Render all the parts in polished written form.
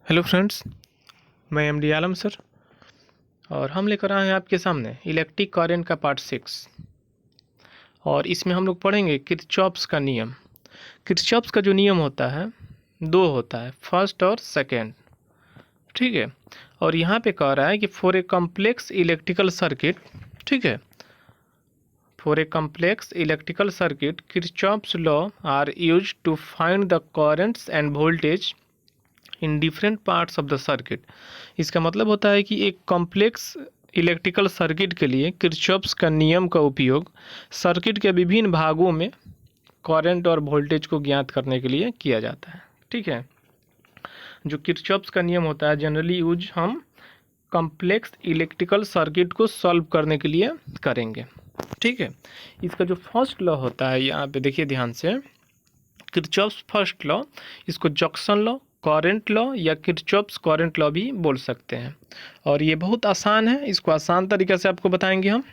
Hello friends, मैं MD आलम sir और हम लेकर आए हैं आपके सामने इलेक्ट्रिक करंट का पार्ट 6। और इसमें हम लोग पढ़ेंगे किरचॉफ्स का नियम। किरचॉफ्स का जो नियम होता है दो होता है, फर्स्ट और सेकेंड। ठीक है। और यहाँ पे कह रहा है कि for a complex electrical circuit, ठीक है, for a complex electrical circuit Kirchhoff's law are use to find the currents and voltage in different parts of the circuit. इसका मतलब होता है कि एक कॉम्प्लेक्स इलेक्ट्रिकल सर्किट के लिए किरचॉफ्स का नियम का उपयोग सर्किट के विभिन्न भागों में करंट और वोल्टेज को ज्ञात करने के लिए किया जाता है। ठीक है। जो किरचॉफ्स का नियम होता है जनरली यूज हम कॉम्प्लेक्स इलेक्ट्रिकल सर्किट को सॉल्व करने के लिए करेंगे। ठीक है। इसका जो फर्स्ट लॉ होता है, यहाँ पे देखिए ध्यान से, किरचॉफ्स फर्स्ट लॉ, इसको जक्सन लॉ, करंट लॉ या किरचॉफ्स करंट लॉ भी बोल सकते हैं। और ये बहुत आसान है, इसको आसान तरीके से आपको बताएंगे हम।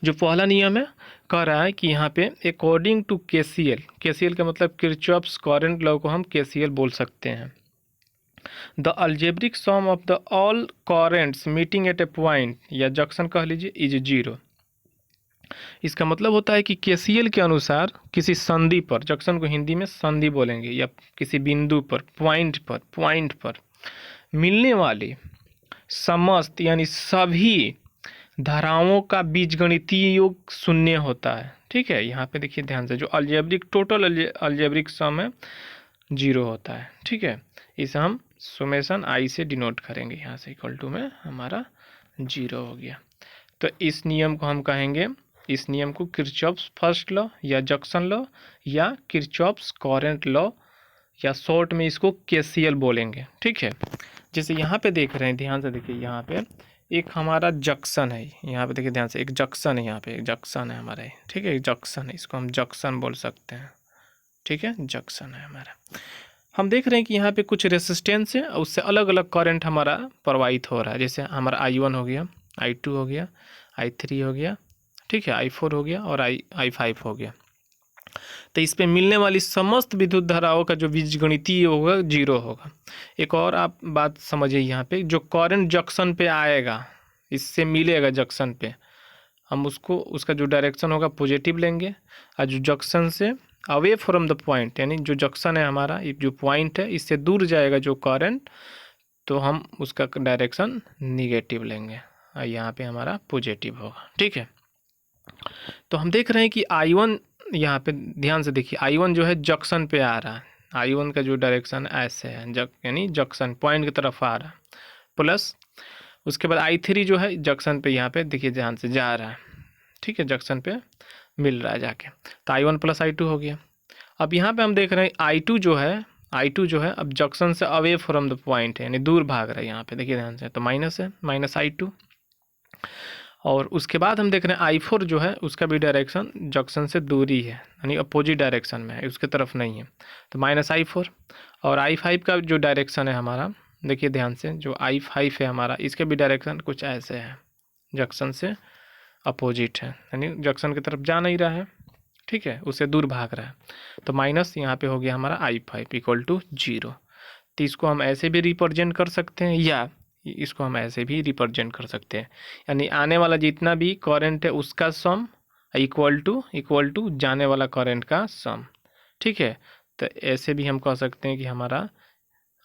जो पहला नियम है, कह रहा है कि यहाँ पे अकॉर्डिंग टू केसीएल, केसीएल का मतलब किरचॉफ्स करंट लॉ को हम केसीएल बोल सकते हैं। The algebraic sum of the all currents meeting at a point, या जंक्शन कह लीजिए, इज जीरो। इसका मतलब होता है कि केसीएल के अनुसार किसी संधि पर, जंक्शन को हिंदी में संधि बोलेंगे, या किसी बिंदु पर, पॉइंट पर मिलने वाले समस्त यानी सभी धाराओं का बीजगणितीय योग शून्य होता है। ठीक है। यहाँ पे देखिए ध्यान से, जो अलजेब्रिक टोटल अलजेब्रिक सम है जीरो होता है। ठीक है। इसे हम सुमेशन आई से डिनोट करेंगे, यहाँ से इक्वल टू में हमारा जीरो हो गया। तो इस नियम को हम कहेंगे, इस नियम को किरचॉफ्स फर्स्ट लॉ या जंक्शन लॉ या किरचॉफ्स करंट लॉ, या शॉर्ट में इसको केसीएल बोलेंगे। ठीक है। जैसे यहाँ पे देख रहे हैं, ध्यान से देखिए, यहाँ पे एक हमारा जंक्शन है, यहाँ पे देखिए ध्यान से, एक जंक्शन है, यहाँ पे एक जंक्शन है हमारा। ठीक है, एक जंक्शन है, इसको हम जंक्शन बोल सकते हैं। ठीक है, जंक्शन है हमारा। हम देख रहे हैं कि यहाँ पे कुछ रेसिस्टेंस है और उससे अलग अलग करंट हमारा प्रवाहित हो रहा है। जैसे हमारा I1 हो गया, I2 हो गया, I3 हो गया, ठीक है, I4 हो गया और I5 हो गया। तो इस पे मिलने वाली समस्त विद्युत धाराओं का जो बीजगणितीय होगा जीरो होगा। एक और आप बात समझिए, यहाँ पे जो करंट जंक्शन पे आएगा, इससे मिलेगा जंक्शन पे, हम उसको, उसका जो डायरेक्शन होगा पॉजिटिव लेंगे, और जो जंक्शन से अवे फ्रॉम द पॉइंट, यानी जो जंक्शन है हमारा, जो पॉइंट है, इससे दूर जाएगा जो करंट, तो हम उसका डायरेक्शन निगेटिव लेंगे और यहाँ पे हमारा पॉजिटिव होगा। ठीक है। तो हम देख रहे हैं कि I1, यहाँ पे ध्यान से देखिए, I1 जो है जंक्शन पे आ रहा है, I1 का जो डायरेक्शन ऐसे है, यानी जंक्शन पॉइंट की तरफ आ रहा है, प्लस उसके बाद I3 जो है जंक्शन पे, यहाँ पे देखिए ध्यान से जा रहा है। ठीक है, जंक्शन पे मिल रहा है जाके, तो I1 प्लस I2 हो गया। अब यहाँ पे हम देख रहे हैं I2 जो है अब जंक्शन से अवे फ्रॉम द पॉइंट है, यानी दूर भाग रहा है। यहाँ पे देखिए ध्यान से, तो माइनस है, माइनस I2। और उसके बाद हम देख रहे हैं I4 जो है, उसका भी डायरेक्शन जंक्शन से दूरी है, यानी अपोजिट डायरेक्शन में है, उसके तरफ नहीं है, तो माइनस I4। और I5 का जो डायरेक्शन है हमारा, देखिए ध्यान से, जो I5 है हमारा, इसके भी डायरेक्शन कुछ ऐसे है, जंक्शन से अपोजिट है, यानी जंक्शन की तरफ जा नहीं रहा है। ठीक है, उससे दूर भाग रहा है, तो माइनस यहाँ पे हो गया हमारा I5 इक्वल टू जीरो। तो इसको हम ऐसे भी रिप्रेजेंट कर सकते हैं, या इसको हम ऐसे भी रिप्रेजेंट कर सकते हैं, यानी आने वाला जितना भी करंट है उसका सम इक्वल टू जाने वाला करंट का सम। ठीक है। तो ऐसे भी हम कह सकते हैं कि हमारा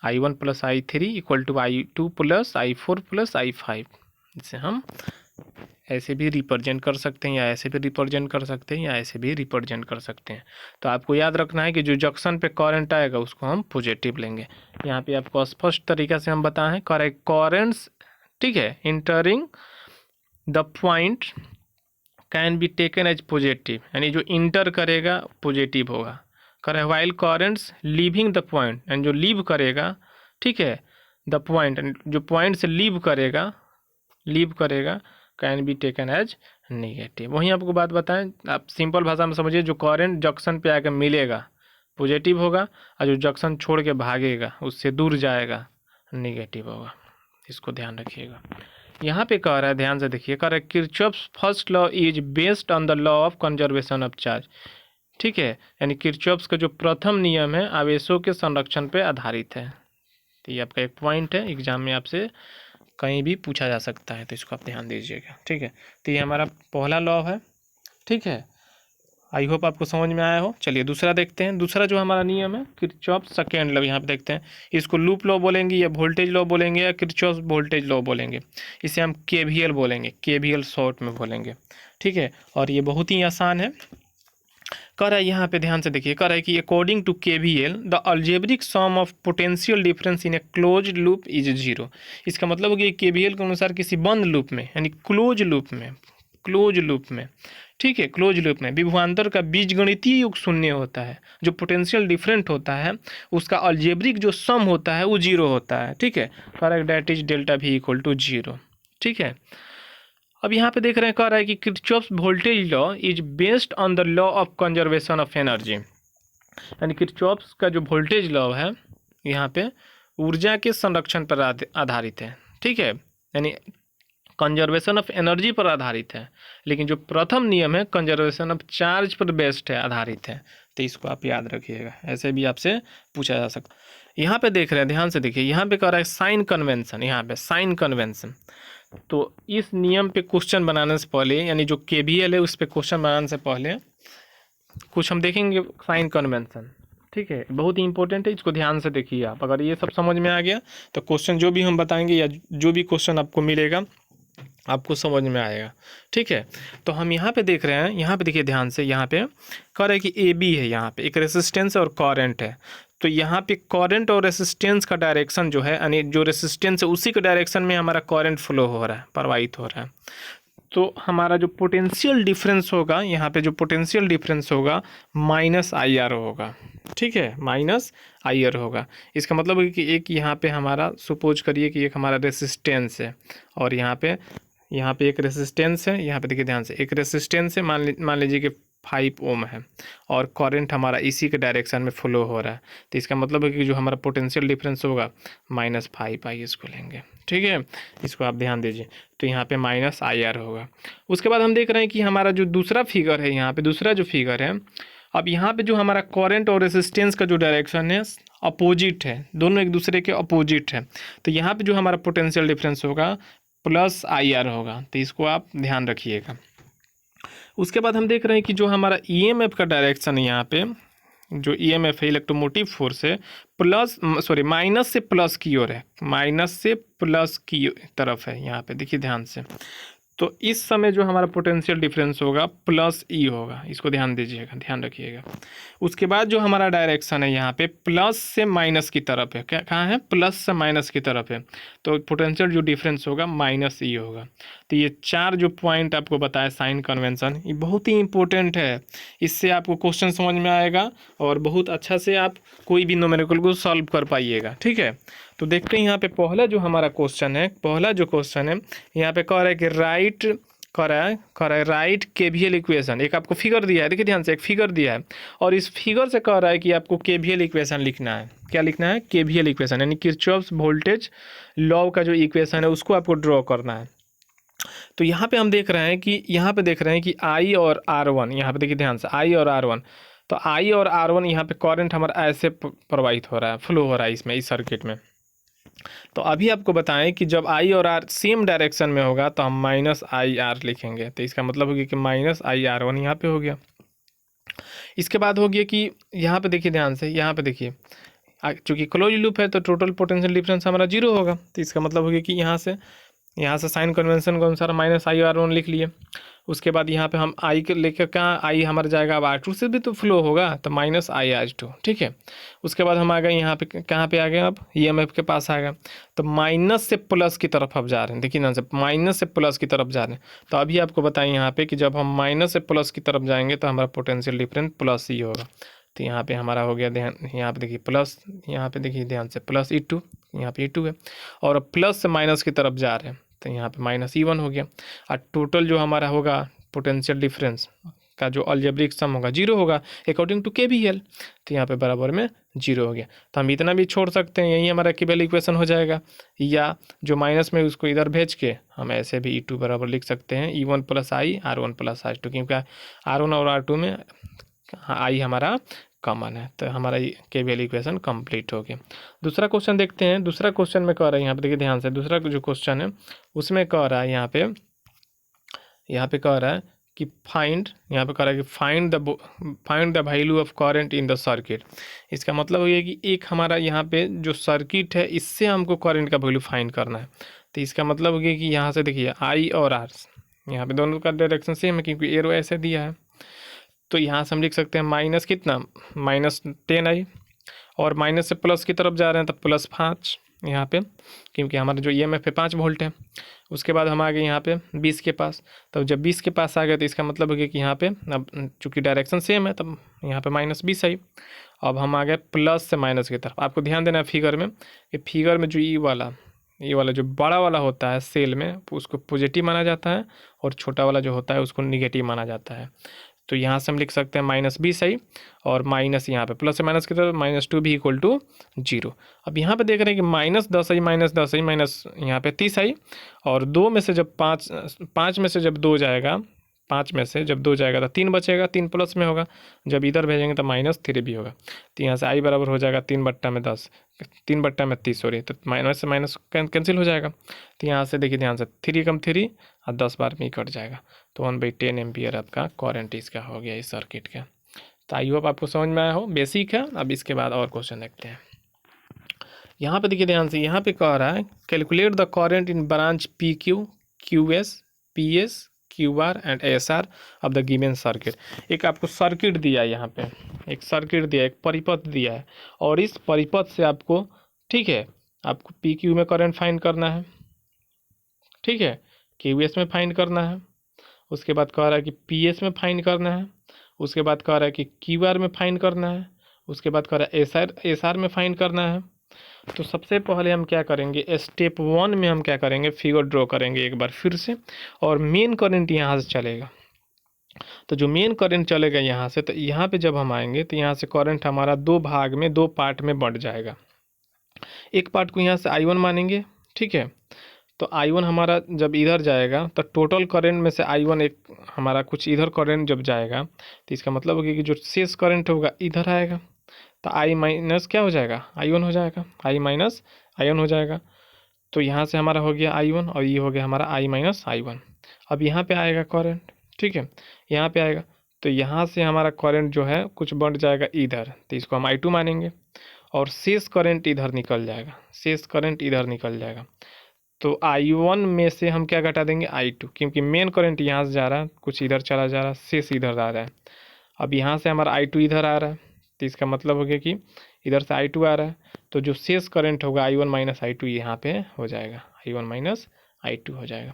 I1 plus I3 equal to I2 plus I4 plus I5। इसे हम ऐसे भी रिप्रेजेंट कर सकते हैं, या ऐसे भी रिप्रेजेंट कर सकते हैं, या ऐसे भी रिप्रेजेंट कर सकते हैं। तो आपको याद रखना है कि जो जंक्शन पे करंट आएगा उसको हम पॉजिटिव लेंगे। यहाँ पे आपको स्पष्ट तरीका से हम बताएं, करेक्ट करंट्स, ठीक है, entering the point can be taken as positive, यानी जो इंटर करेगा पॉजिटिव होगा। Correct, while currents leaving the point, and जो लीव करेगा, ठीक है, द पॉइंट, जो पॉइंट से लीव करेगा can be taken as negative. वहीं आपको बात बताएं, आप सिंपल भाषा में समझिए, जो करंट जंक्शन पे आकर मिलेगा पॉजिटिव होगा, और जो जंक्शन छोड़ के भागेगा, उससे दूर जाएगा, नेगेटिव होगा। इसको ध्यान रखिएगा। यहाँ पे कह रहा है, ध्यान से देखिए, कह रहा है Kirchhoff's first law is based on the law of conservation of charge. ठीक है, यानी किरचॉफ्स का जो प्रथम नियम है आवेशों के संरक्षण पे आधारित है। तो ये आपका एक पॉइंट है, एग्जाम में आपसे कहीं भी पूछा जा सकता है, तो इसको आप ध्यान दीजिएगा। ठीक है, तो ये हमारा पहला लॉ है। ठीक है, आई होप आपको समझ में आया हो। चलिए दूसरा देखते हैं। दूसरा जो हमारा नियम है किरचॉफ सेकेंड लॉ, यहाँ पे देखते हैं इसको लूप लॉ बोलेंगे या वोल्टेज लॉ बोलेंगे या किरचॉफ वोल्टेज लॉ बोलेंगे। इसे हम केवीएल बोलेंगे, केवीएल शॉर्ट में बोलेंगे। ठीक है, और ये बहुत ही आसान है। कह रहा है यहाँ पे ध्यान से देखिए, कह रहा है कि according to KVL the algebraic sum of potential difference in a close loop is zero. इसका मतलब है कि केवीएल के अनुसार किसी बंद लूप में यानी क्लोज लूप में ठीक है, क्लोज लूप में विभवांतर का बीजगणितीय योग शून्य होता है। जो पोटेंशियल डिफरेंट होता है उसका अलजेब्रिक जो सम होता है वो जीरो होता है। ठीक है, कह रहा है that is delta V equal to zero. ठीक है, अब यहाँ पे देख रहे हैं, कह रहा है कि Kirchhoff's voltage law is based on the law of conservation of energy. यानी किरचॉफ्स का जो वोल्टेज लॉ है यहाँ पे ऊर्जा के संरक्षण पर आधारित है। ठीक है, यानी कंजर्वेशन ऑफ एनर्जी पर आधारित है, लेकिन जो प्रथम नियम है कंजर्वेशन ऑफ चार्ज पर बेस्ड है, आधारित है। तो इसको आप याद रखिएगा, ऐसे भी आपसे पूछा जा सकता है। यहाँ पे देख रहे हैं, ध्यान से देखिए, यहाँ पे कह रहा है साइन कन्वेंशन। यहाँ पे साइन कन्वेंशन, तो इस नियम पे क्वेश्चन बनाने से पहले, यानी जो केवीएल है उस पे क्वेश्चन बनाने से पहले कुछ हम देखेंगे साइन कन्वेंशन। ठीक है, बहुत ही इंपॉर्टेंट है, इसको ध्यान से देखिए आप। अगर ये सब समझ में आ गया तो क्वेश्चन जो भी हम बताएंगे या जो भी क्वेश्चन आपको मिलेगा आपको समझ में आएगा। ठीक है, तो हम यहाँ पे देख रहे हैं, यहाँ पे देखिए ध्यान से, यहाँ पे कह रहे हैं कि ए बी है, यहाँ पे एक रेसिस्टेंस और करंट है। तो यहाँ पे करंट और रेसिस्टेंस का डायरेक्शन जो है, यानी जो रेसिस्टेंस है उसी के डायरेक्शन में हमारा करंट फ्लो हो रहा है, प्रवाहित हो रहा है। तो हमारा जो पोटेंशियल डिफरेंस होगा, यहाँ पे जो पोटेंशियल डिफरेंस होगा माइनस आई आर होगा। ठीक है, माइनस आई आर होगा। इसका मतलब है कि एक यहाँ पे हमारा सपोज करिए कि एक हमारा रेसिस्टेंस है और यहाँ पे एक रेसिस्टेंस है। यहाँ पे देखिए ध्यान से, एक रेसिस्टेंस है, मान लीजिए कि 5 ओम है और करंट हमारा इसी के डायरेक्शन में फ्लो हो रहा है। तो इसका मतलब है कि जो हमारा पोटेंशियल डिफरेंस होगा -5 आई इसको लेंगे। ठीक है, इसको आप ध्यान दीजिए। तो यहाँ पे माइनस आई आर होगा। उसके बाद हम देख रहे हैं कि हमारा जो दूसरा फिगर है, यहाँ पे दूसरा जो फिगर है, अब यहाँ पे जो हमारा करंट और रेसिस्टेंस का जो डायरेक्शन है अपोजिट है, दोनों एक दूसरे के अपोजिट है। तो यहाँ पे जो हमारा पोटेंशियल डिफरेंस होगा प्लस आई आर होगा। तो इसको आप ध्यान रखिएगा। उसके बाद हम देख रहे हैं कि जो हमारा ईएमएफ का डायरेक्शन है, यहाँ पे जो ईएमएफ है इलेक्ट्रोमोटिव फोर्स है माइनस से प्लस की ओर है, माइनस से प्लस की तरफ है। यहाँ पे देखिए ध्यान से, तो इस समय जो हमारा पोटेंशियल डिफरेंस होगा प्लस ई होगा। इसको ध्यान दीजिएगा, ध्यान रखिएगा। उसके बाद जो हमारा डायरेक्शन है यहाँ पे प्लस से माइनस की तरफ है। क्या कहाँ है? प्लस से माइनस की तरफ है। तो पोटेंशियल जो डिफरेंस होगा माइनस ई होगा। तो ये 4 जो पॉइंट आपको बताया साइन कन्वेंशन, ये बहुत ही इंपॉर्टेंट है। इससे आपको क्वेश्चन समझ में आएगा और बहुत अच्छा से आप कोई भी न्यूमेरिकल को सॉल्व कर पाइएगा। ठीक है, तो देखते हैं यहाँ पे पहला जो हमारा क्वेश्चन है, यहाँ पे कह रहा है कि राइट केवीएल इक्वेशन। एक आपको फिगर दिया है, देखिए ध्यान से, एक फिगर दिया है और इस फिगर से कह रहा है कि आपको केवीएल इक्वेशन लिखना है। क्या लिखना है? केवीएल इक्वेशन, यानी किरचॉफ्स वोल्टेज लॉ का जो इक्वेशन है उसको आपको ड्रॉ करना है। तो यहाँ पे हम देख रहे हैं कि आई और R1, यहाँ पे देखिए ध्यान से, आई और R1, तो आई और R1 यहाँ पे करंट हमारा ऐसे प्रवाहित हो रहा है, फ्लो हो रहा है इसमें, इस सर्किट में। तो अभी आपको बताएं कि जब आई और आर सेम डायरेक्शन में होगा तो हम -IR लिखेंगे। तो इसका मतलब होगा कि -IR1 यहाँ पे हो गया। इसके बाद हो गया कि यहाँ पे देखिए ध्यान से, यहाँ पे देखिए, चूँकि क्लोज लूप है तो टोटल पोटेंशियल डिफरेंस हमारा 0 होगा। तो इसका मतलब हो गया कि यहाँ से साइन कन्वेंशन के अनुसार -IR1 लिख लिए। उसके बाद यहाँ पे हम आई के लेकर कहाँ, आई हमारा जाएगा अब R2 से भी तो फ्लो होगा, तो -IR2। ठीक है, उसके बाद हम आ गए यहाँ पे, कहाँ पे आ गए, अब EMF के पास आ गए। तो माइनस से प्लस की तरफ अब जा रहे हैं, देखिए ना, से माइनस से प्लस की तरफ जा रहे हैं। तो अभी आपको बताएं यहाँ पे कि जब हम माइनस से प्लस की तरफ जाएंगे तो हमारा पोटेंशियल डिफरेंस प्लस ही होगा। तो यहाँ पे हमारा हो गया, ध्यान, यहाँ पे देखिए प्लस, यहाँ पे देखिए ध्यान से प्लस E2, यहाँ पे E2 है और प्लस से माइनस की तरफ जा रहे हैं तो यहाँ पे -E1 हो गया। और टोटल जो हमारा होगा पोटेंशियल डिफरेंस का जो अलजेब्रिक सम होगा 0 होगा अकॉर्डिंग टू केवीएल। तो यहाँ पे बराबर में 0 हो गया। तो हम इतना भी छोड़ सकते हैं, यही हमारा केवीएल इक्वेशन हो जाएगा, या जो माइनस में उसको इधर भेज के हम ऐसे भी E2 बराबर लिख सकते हैं E1 + I R1 + R2, क्योंकि R1 और R2 में I हमारा कॉमन है, तो हमारा ये केवीएल इक्वेशन कंप्लीट हो गया। दूसरा क्वेश्चन देखते हैं। दूसरा क्वेश्चन में कह रहा है, यहाँ पे देखिए ध्यान से, दूसरा जो क्वेश्चन है उसमें कह रहा है यहाँ पे कह रहा है कि यहाँ पे कह रहा है कि find the value of current in the circuit. इसका मतलब ये कि एक हमारा यहाँ पे जो सर्किट है इससे हमको करंट का वैल्यू फाइंड करना है। तो इसका मतलब ये कि यहाँ से देखिए आई और आर, यहाँ पे दोनों का डायरेक्शन सेम है क्योंकि एरो ऐसे दिया है। तो यहाँ से हम लिख सकते हैं माइनस कितना, -10i, और माइनस से प्लस की तरफ जा रहे हैं तो +5 यहाँ पे, क्योंकि हमारा जो EMF है 5 वोल्ट है। उसके बाद हम आ गए यहाँ पे 20 के पास। तो जब 20 के पास आ गए तो इसका मतलब हो गया कि यहाँ पे अब चूँकि डायरेक्शन सेम है तब यहाँ पे -20 आई। अब हम आ गए प्लस से माइनस की तरफ। आपको ध्यान देना है फिगर में कि फिगर में जो ये वाला जो बड़ा वाला होता है सेल में उसको पॉजिटिव माना जाता है, और छोटा वाला जो होता है उसको निगेटिव माना जाता है। तो यहाँ से हम लिख सकते हैं -20 आई, और माइनस यहाँ पे प्लस से माइनस की तरफ -2 भी इक्वल टू 0। अब यहाँ पे देख रहे हैं कि -10 आई, -10 आई, माइनस यहाँ पे 30 आई, और 2 में से जब 5 में से जब 2 जाएगा, 5 में से जब 2 जाएगा तो 3 बचेगा, 3 प्लस में होगा, जब इधर भेजेंगे तो -3 भी होगा। तो यहाँ से आई बराबर हो जाएगा 3/10, 3/30 सॉरी, तो माइनस से माइनस कैंसिल हो जाएगा। तो यहाँ से देखिए ध्यान से 3 कम 3 और 10 बार में ही कट जाएगा। तो 1/10 एम्पियर आपका करंट इसका हो गया इस सर्किट का। तो आई होप आपको समझ में आया हो, बेसिक है। अब इसके बाद और क्वेश्चन देखते हैं। यहाँ पे देखिए ध्यान से, यहाँ पे कह रहा है calculate the current in branch PQ, QS, PS, QR and ASR of the given circuit. एक आपको सर्किट दिया है, यहाँ पे एक सर्किट दिया है, एक परिपथ दिया है, और इस परिपथ से आपको, ठीक है, आपको PQ में करंट फाइंड करना है, ठीक है, QS में फाइंड करना है, उसके बाद कह रहा है कि PS में फाइंड करना है, उसके बाद कह रहा है कि QR में फाइंड करना है, उसके बाद कह रहा है ASR में फाइंड करना है। तो सबसे पहले हम क्या करेंगे, स्टेप 1 में हम क्या करेंगे, फिगर ड्रॉ करेंगे एक बार फिर से, और मेन करंट यहाँ से चलेगा। तो जो मेन करंट चलेगा यहाँ से, तो यहाँ पे जब हम आएंगे तो यहाँ से करंट हमारा 2 भाग में, 2 पार्ट में बढ़ जाएगा। एक पार्ट को यहाँ से I1 मानेंगे, ठीक है। तो I1 हमारा जब इधर जाएगा तो टोटल करंट में से I1 एक हमारा कुछ इधर करंट जब जाएगा तो इसका मतलब होगा कि जो शेष करंट होगा इधर आएगा, तो I माइनस क्या हो जाएगा, I1 हो जाएगा, I माइनस I1 हो जाएगा। तो यहाँ से हमारा हो गया I1, और ये हो गया हमारा I माइनस I1। अब यहाँ पे आएगा करंट, ठीक है, यहाँ पे आएगा, तो यहाँ से हमारा करंट जो है कुछ बढ़ जाएगा इधर, तो इसको हम I2 मानेंगे, और शेष करंट इधर निकल जाएगा, शेष करंट इधर निकल जाएगा। तो I1 में से हम क्या घटा देंगे, I2, क्योंकि मेन करंट यहाँ से जा रहा है, कुछ इधर चला जा रहा है, शेष इधर आ रहा है। अब यहाँ से हमारा I2 इधर आ रहा है, तो इसका मतलब हो गया कि इधर से I2 आ रहा है, तो जो शेष करंट होगा I1 माइनस I2 यहाँ पे हो जाएगा, I1 माइनस I2 हो जाएगा।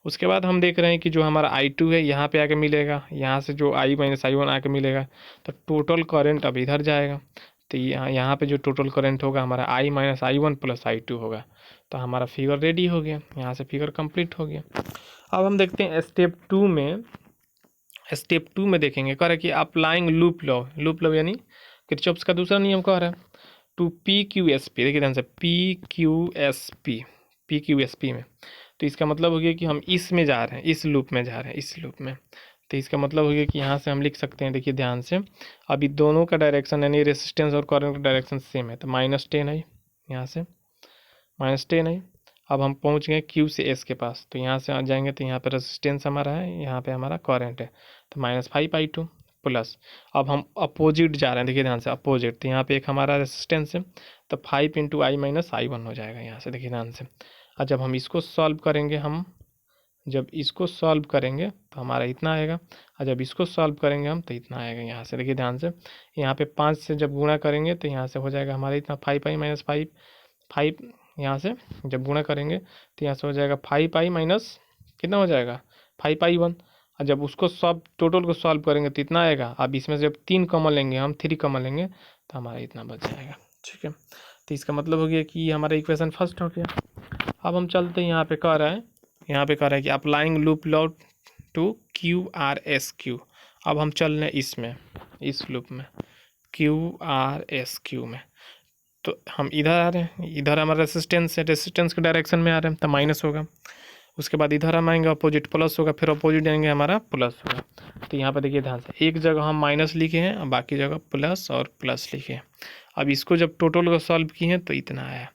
उसके बाद हम देख रहे हैं कि जो हमारा I2 है यहाँ पे आके मिलेगा, यहाँ से जो I माइनस I1 आके मिलेगा, तो टोटल करंट अब इधर जाएगा। तो यहाँ पे जो टोटल करंट होगा हमारा I minus I1 plus I2 होगा। तो हमारा फिगर रेडी हो गया, यहाँ से फिगर कंप्लीट हो गया। अब हम देखते हैं स्टेप 2 में। स्टेप 2 में देखेंगे कह रहा है कि अप्लाइंग लूप लॉ यानी किरचॉफ्स का दूसरा नियम कह रहा है टू PQSP। देखिए ध्यान से, PQSP में, तो इसका मतलब हो गया कि हम इसमें जा रहे हैं, इस लूप में जा रहे हैं, इस लूप में। तो इसका मतलब हो गया कि यहाँ से हम लिख सकते हैं, देखिए ध्यान से, अभी दोनों का डायरेक्शन यानी रेसिस्टेंस और करंट का डायरेक्शन सेम है, तो -10 है, यहाँ से -10 है। अब हम पहुँच गए Q से S के पास, तो यहाँ से आ जाएंगे तो यहाँ पे रेसिस्टेंस हमारा है, यहाँ पे हमारा करंट है, तो -5I2 प्लस, अब हम अपोजिट जा रहे हैं, देखिए ध्यान से अपोजिट, तो यहाँ पे एक हमारा रेसिस्टेंस है, तो 5 × I माइनस I1 हो जाएगा यहाँ से, देखिए ध्यान से। और जब हम इसको सॉल्व करेंगे, जब इसको सॉल्व करेंगे तो हमारा इतना आएगा, और जब इसको सॉल्व करेंगे हम तो इतना आएगा यहाँ से, देखिए ध्यान से। यहाँ पे 5 से जब गुणा करेंगे तो यहाँ से हो जाएगा हमारा इतना 5I माइनस 5 यहाँ से जब गुणा करेंगे तो यहाँ से हो जाएगा 5I माइनस कितना हो जाएगा 5I1। और जब उसको सब टोटल को सॉल्व करेंगे तो इतना आएगा। अब इसमें से जब 3 कॉमन लेंगे, हम 3 कॉमन लेंगे तो हमारा इतना बच जाएगा, ठीक है। तो इसका मतलब हो गया कि हमारा इक्वेशन फर्स्ट हो गया। अब हम चलते हैं, यहाँ पे कह रहा है कि applying loop law to QRSQ। अब हम चल रहे हैं इसमें, इस लूप में QRSQ में, तो हम इधर आ रहे हैं, इधर हमारा रेसिस्टेंस है, रेसिस्टेंस के डायरेक्शन में आ रहे हैं तो माइनस होगा, उसके बाद इधर हम आएंगे अपोजिट प्लस होगा, फिर अपोजिट आएंगे हमारा प्लस होगा। तो यहाँ पे देखिए ध्यान से, एक जगह हम माइनस लिखे हैं और बाकी जगह प्लस और प्लस लिखे हैं। अब इसको जब टोटल को सॉल्व किए हैं तो इतना आया।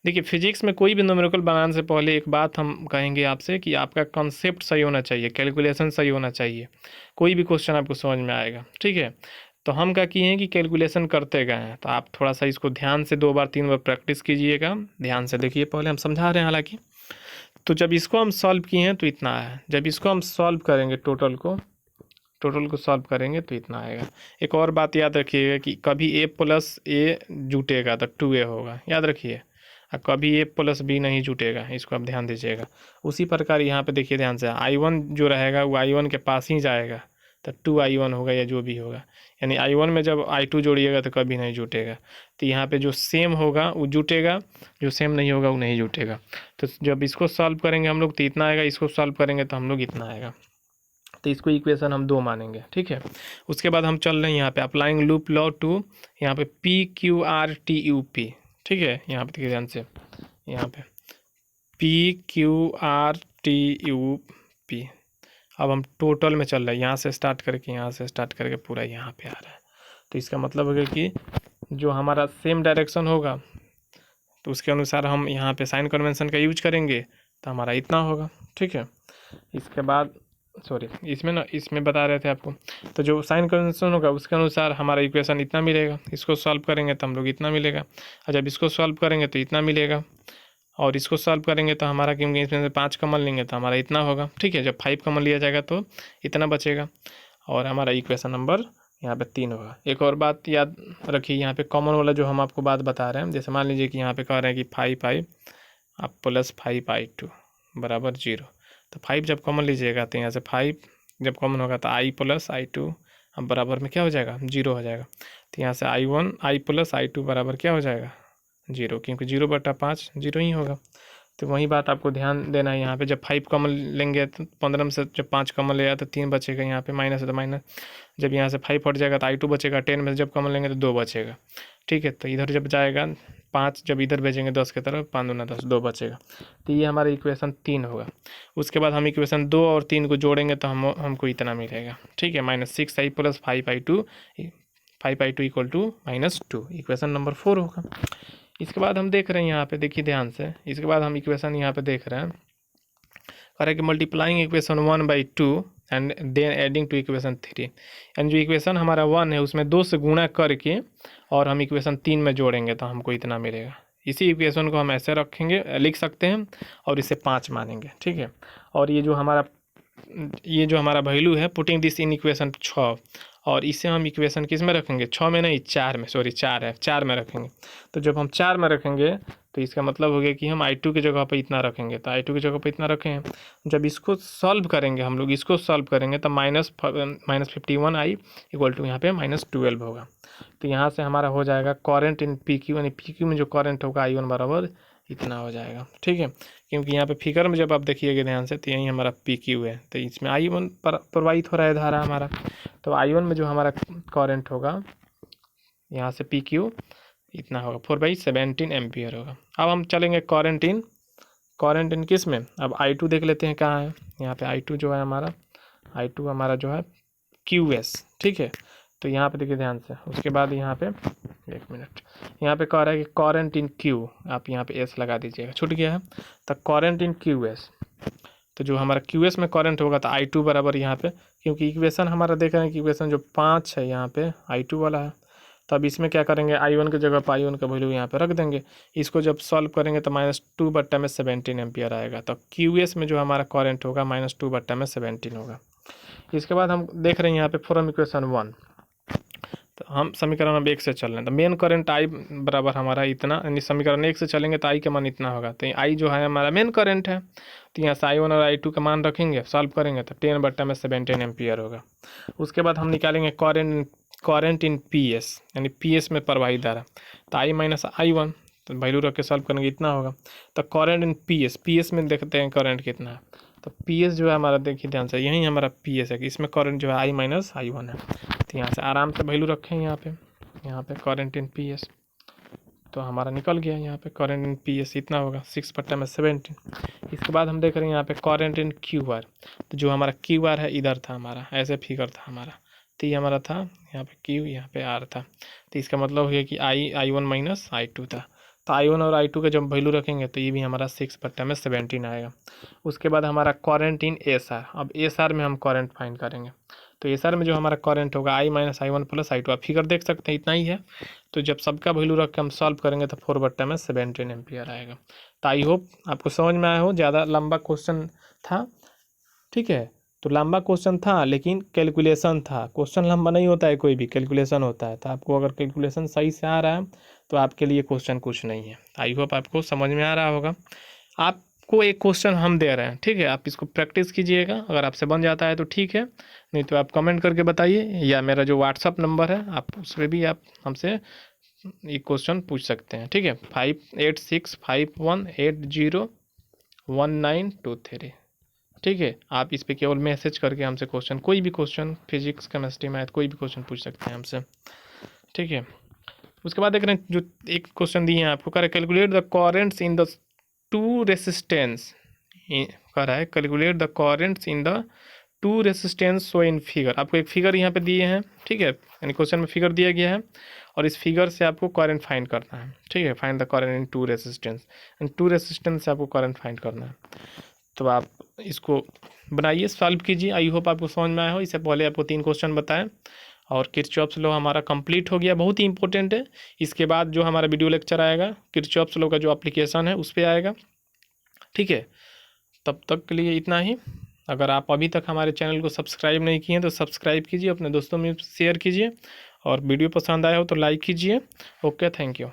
देखिए फिजिक्स में कोई भी न्यूमेरिकल बनाने से पहले एक बात हम कहेंगे आपसे कि आपका कॉन्सेप्ट सही होना चाहिए, कैलकुलेशन सही होना चाहिए, कोई भी क्वेश्चन आपको समझ में आएगा। ठीक है, तो हम क्या किए हैं कि कैलकुलेशन करते गए हैं, तो आप थोड़ा सा इसको ध्यान से 2 बार 3 बार प्रैक्टिस कीजिएगा। ध्यान से देखिए, पहले हम समझा रहे हैं हालांकि। तो जब इसको हम सॉल्व किए हैं तो इतना है, जब इसको हम सॉल्व करेंगे टोटल को सॉल्व करेंगे तो इतना आएगा। एक और बात याद रखिएगा कि कभी a प्लस ए जुटेगा तो 2a होगा, याद रखिए, और कभी a प्लस बी नहीं जुटेगा, इसको आप ध्यान दीजिएगा। उसी प्रकार यहाँ पे देखिए ध्यान से, i1 जो रहेगा वो i1 के पास ही जाएगा, तो 2i1 होगा या जो भी होगा, यानी i1 में जब i2 जोड़िएगा तो कभी नहीं जुटेगा। तो यहाँ पे जो सेम होगा वो जुटेगा, जो सेम नहीं होगा वो नहीं जुटेगा। तो जब इसको सॉल्व करेंगे हम लोग तो इतना आएगा, इसको सॉल्व करेंगे तो हम लोग इतना आएगा। तो इसको इक्वेशन हम 2 मानेंगे। ठीक है, उसके बाद हम चल रहे हैं यहाँ पे अप्लाइंग लूप लॉ टू यहाँ पे PQRTUP। ठीक है, यहाँ पे देखिए ध्यान से, यहाँ पे PQRTUP। अब हम टोटल में चल रहे हैं, यहाँ से स्टार्ट करके पूरा यहाँ पे आ रहा है। तो इसका मतलब होगा कि जो हमारा सेम डायरेक्शन होगा तो उसके अनुसार हम यहाँ पे साइन कन्वेंशन का यूज करेंगे तो हमारा इतना होगा। ठीक है, इसके बाद इसमें बता रहे थे आपको, तो जो साइन कन्वेंशन होगा उसके अनुसार हमारा इक्वेशन इतना मिलेगा। इसको सॉल्व करेंगे तो हम लोग इतना मिलेगा, और जब इसको सॉल्व करेंगे तो इतना मिलेगा, और इसको सॉल्व करेंगे तो हमारा, क्योंकि इसमें से 5 कॉमन लेंगे तो हमारा इतना होगा। ठीक है, जब 5 कॉमन लिया जाएगा तो इतना बचेगा, और हमारा इक्वेशन नंबर यहाँ पे 3 होगा। एक और बात याद रखिए, यहाँ पे कॉमन वाला जो हम आपको बात बता रहे हैं, जैसे मान लीजिए कि यहाँ पे कह रहे हैं कि 5i अब प्लस 5i2 बराबर 0। तो 5 जब कॉमन लीजिएगा तो यहाँ से 5 जब कॉमन होगा तो i प्लस i2 अब बराबर में क्या हो जाएगा, 0 हो जाएगा। तो यहाँ से i प्लस i2 बराबर क्या हो जाएगा, 0, क्योंकि 0/5 0 ही होगा। तो वही बात आपको ध्यान देना है, यहाँ पे जब 5 कॉमन लेंगे तो 15 में से जब 5 कॉमन लेगा तो 3 बचेगा, यहाँ पे माइनस है तो माइनस, जब यहाँ से 5 हट जाएगा तो i2 बचेगा, 10 में से जब कॉमन लेंगे तो 2 बचेगा। ठीक है, तो इधर जब जाएगा 5, जब इधर भेजेंगे 10 की तरफ, 5 दूना 10, 2 बचेगा। तो ये हमारा इक्वेशन 3 होगा। उसके बाद हम इक्वेशन 2 और 3 को जोड़ेंगे तो हमको इतना मिलेगा। ठीक है, -6i plus 5i2 equal to -2, equation number 4 होगा। इसके बाद हम देख रहे हैं यहाँ पे, देखिए ध्यान से, इसके बाद हम इक्वेशन यहाँ पे देख रहे हैं, कह रहा है कि multiplying equation 1/2 and then adding to equation 3, यानी जो इक्वेशन हमारा 1 है उसमें 2 से गुणा करके और हम इक्वेशन 3 में जोड़ेंगे तो हमको इतना मिलेगा। इसी इक्वेशन को हम ऐसे रखेंगे, लिख सकते हैं, और इसे 5 मानेंगे। ठीक है, और ये जो हमारा वैल्यू है, पुटिंग दिस इन इक्वेशन 6, और इसे हम इक्वेशन किस में रखेंगे, 6 में नहीं 4 में, 4 में रखेंगे। तो जब हम 4 में रखेंगे तो इसका मतलब हो गया कि हम i2 की जगह पर इतना रखेंगे, तो i2 की जगह पर इतना रखे हैं। जब इसको सॉल्व करेंगे हम लोग, इसको सॉल्व करेंगे तो -51i इक्वल टू यहाँ पे -12 होगा। तो यहाँ से हमारा हो जाएगा करंट इन PQ, यानी PQ में जो करंट होगा i1 बराबर इतना हो जाएगा। ठीक है, क्योंकि यहाँ पे फिगर में जब आप देखिएगा ध्यान से तो यही हमारा PQ है, तो इसमें i1 प्रवाहित हो रहा है धारा हमारा, तो i1 में जो हमारा करंट होगा यहाँ से PQ इतना होगा, 4/17 एम्पियर होगा। अब हम चलेंगे करंट इन किस में, अब i2 देख लेते हैं कहाँ है। यहाँ पे i2 जो है हमारा, i2 हमारा जो है QS। ठीक है, तो यहाँ पे देखिए ध्यान से, उसके बाद यहाँ पे 1 मिनट, यहाँ पे कह रहा है कि करंट इन Q, आप यहाँ पे S लगा दीजिएगा, छूट गया है। तो करंट इन QS, तो जो हमारा QS में करंट होगा तो i2 बराबर यहाँ पे, क्योंकि इक्वेशन हमारा देख रहे हैं कि इक्वेशन जो 5 है यहाँ पे i2 वाला है, तो अब इसमें क्या करेंगे, i1 की जगह पर i1 का वैल्यू यहाँ पे रख देंगे। इसको जब सॉल्व करेंगे तो -2/17 एम्पियर आएगा, तो QS में जो हमारा करंट होगा -2/17 होगा। इसके बाद हम देख रहे हैं यहाँ पे फ्रॉम इक्वेशन 1, तो हम समीकरण अब 1 से चल रहे हैं, तो मेन करंट I बराबर हमारा इतना, यानी समीकरण 1 से चलेंगे तो I का मान इतना होगा, तो I जो है हमारा मेन करंट है। तो यहाँ से i1 और i2 का मान रखेंगे, सॉल्व करेंगे तो 10/17 एम्पियर होगा। उसके बाद हम निकालेंगे करंट इन PS, यानी PS में प्रवाहित धारा, तो I माइनस i1, तो वैल्यू रख के सॉल्व करेंगे इतना होगा। तो करंट इन PS में देखते हैं करंट कितना है, तो PS जो है हमारा, देखिए ध्यान से, यही हमारा PS है कि इसमें करंट जो है I माइनस i1 है। तो यहाँ से आराम से वैल्यू रखें यहाँ पे करंट इन PS, तो हमारा निकल गया यहाँ पे करंट इन पी एस इतना होगा 6/17। इसके बाद हम देख रहे हैं यहाँ पे करंट इन क्यू आर। तो जो हमारा क्यू आर है इधर था हमारा, ऐसे फिगर था हमारा, तो ये हमारा था यहाँ पे क्यू, यहाँ पे आर था। तो इसका मतलब हो गया कि I1 माइनस I2 था। तो I1 और I2 का जब वैल्यू रखेंगे तो ये भी हमारा 6/17 आएगा। उसके बाद हमारा करंट इन एस आर। अब एस आर में हम करंट फाइंड करेंगे। तो एस आर में जो हमारा करंट होगा I minus I1 plus I2। आप फिगर देख सकते हैं इतना ही है। तो जब सबका वैल्यू रख के हम सॉल्व करेंगे तो 4/17 एम्पियर आएगा। तो आई होप आपको समझ में आया हो। ज़्यादा लंबा क्वेश्चन था, ठीक है। तो लंबा क्वेश्चन था लेकिन कैलकुलेशन था। क्वेश्चन लंबा नहीं होता है, कोई भी कैलकुलेशन होता है। तो आपको अगर कैलकुलेशन सही से आ रहा है तो आपके लिए क्वेश्चन कुछ नहीं है। आई होप आपको समझ में आ रहा होगा। आपको एक क्वेश्चन हम दे रहे हैं, ठीक है, आप इसको प्रैक्टिस कीजिएगा। अगर आपसे बन जाता है तो ठीक है, नहीं तो आप कमेंट करके बताइए, या मेरा जो व्हाट्सअप नंबर है आप उस पर भी आप हमसे ये क्वेश्चन पूछ सकते हैं, ठीक है। 5865180192 ठीक है। आप इस पे केवल मैसेज करके हमसे क्वेश्चन, कोई भी क्वेश्चन, फिजिक्स केमिस्ट्री मैथ कोई भी क्वेश्चन पूछ सकते हैं हमसे, ठीक है। उसके बाद देख रहे हैं जो एक क्वेश्चन दिए हैं आपको, कह रहे calculate the currents in the two resistance. कह रहा है calculate the currents in the two resistance so in figure. आपको एक फिगर यहाँ पे दिए हैं, ठीक है, यानी क्वेश्चन में फिगर दिया गया है और इस फिगर से आपको करंट फाइंड करना है, ठीक है। Find the current in two resistance, in two resistance से आपको करंट फाइंड करना है। तो आप इसको बनाइए, सॉल्व कीजिए। आई होप आपको समझ में आया हो। इससे पहले आपको 3 क्वेश्चन बताएं और किरचॉफ्स लॉ हमारा कंप्लीट हो गया, बहुत ही इंपॉर्टेंट है। इसके बाद जो हमारा वीडियो लेक्चर आएगा किरचॉफ्स लॉ का जो एप्लीकेशन है उस पर आएगा, ठीक है। तब तक के लिए इतना ही। अगर आप अभी तक हमारे चैनल को सब्सक्राइब नहीं किए तो सब्सक्राइब कीजिए, अपने दोस्तों में शेयर कीजिए और वीडियो पसंद आया हो तो लाइक कीजिए। Okay, thank you.